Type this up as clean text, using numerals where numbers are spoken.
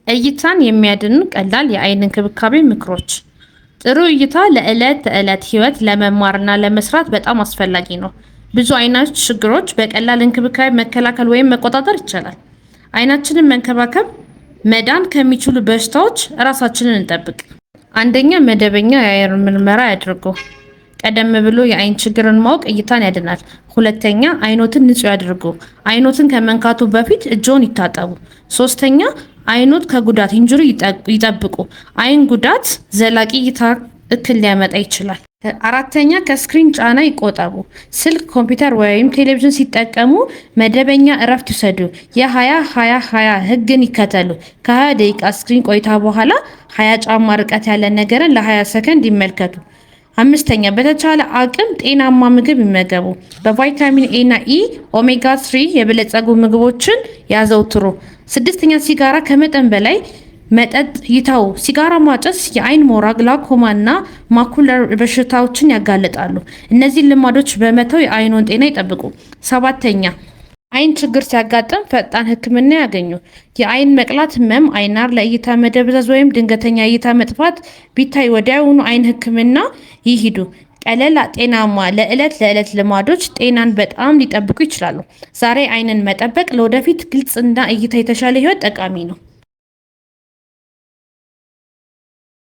እይታን የሚያድኑ ቀላል የአይን እንክብካቤ ምክሮች። ጥሩ እይታ ለዕለት ተዕለት ህይወት ለመማርና ለመስራት በጣም አስፈላጊ ነው። ብዙ አይኖች ችግሮች በቀላል እንክብካቤ መከላከል ወይም መቆጣጠር ይቻላል። አይናችንን መንከባከብ መዳን ከሚችሉ በሽታዎች ራሳችንን እንጠብቅ። አንደኛ፣ መደበኛ የአይን ምርመራ ያድርጉ። ቀደም ብሎ የአይን ችግርን ማወቅ እይታን ያድናል። ሁለተኛ፣ አይኖትን ንጹህ ያድርጉ። አይኖትን ከመንካቱ በፊት እጆን ይታጠቡ። ሶስተኛ፣ አይኖት ከጉዳት ኢንጁሪ ይጠብቁ። አይን ጉዳት ዘላቂ እይታ እክል ሊያመጣ ይችላል። አራተኛ፣ ከስክሪን ጫና ይቆጠቡ። ስልክ፣ ኮምፒውተር ወይም ቴሌቪዥን ሲጠቀሙ መደበኛ እረፍት ይውሰዱ። የ20-20-20 ህግን ይከተሉ። ከ20 ደቂቃ ስክሪን ቆይታ በኋላ 20 ጫማ ርቀት ያለ ነገርን ለ20 ሰከንድ ይመልከቱ። አምስተኛ፣ በተቻለ አቅም ጤናማ ምግብ ይመገቡ። በቫይታሚን ኤ እና ኢ፣ ኦሜጋ 3 የበለጸጉ ምግቦችን ያዘውትሩ። ስድስተኛ፣ ሲጋራ ከመጠን በላይ መጠጥ ይተው። ሲጋራ ማጨስ የአይን ሞራ፣ ግላኮማ እና ማኩለር በሽታዎችን ያጋልጣሉ። እነዚህን ልማዶች በመተው የአይኖን ጤና ይጠብቁ። ሰባተኛ፣ አይን ችግር ሲያጋጥም ፈጣን ሕክምና ያገኙ። የአይን መቅላት፣ ህመም፣ አይናር፣ ለእይታ መደብዘዝ ወይም ድንገተኛ እይታ መጥፋት ቢታይ ወዲያውኑ አይን ሕክምና ይሂዱ። ቀለል ጤናማ ለዕለት ልማዶች ጤናን በጣም ሊጠብቁ ይችላሉ። ዛሬ አይንን መጠበቅ ለወደፊት ግልጽና እይታ የተሻለ ህይወት ጠቃሚ ነው።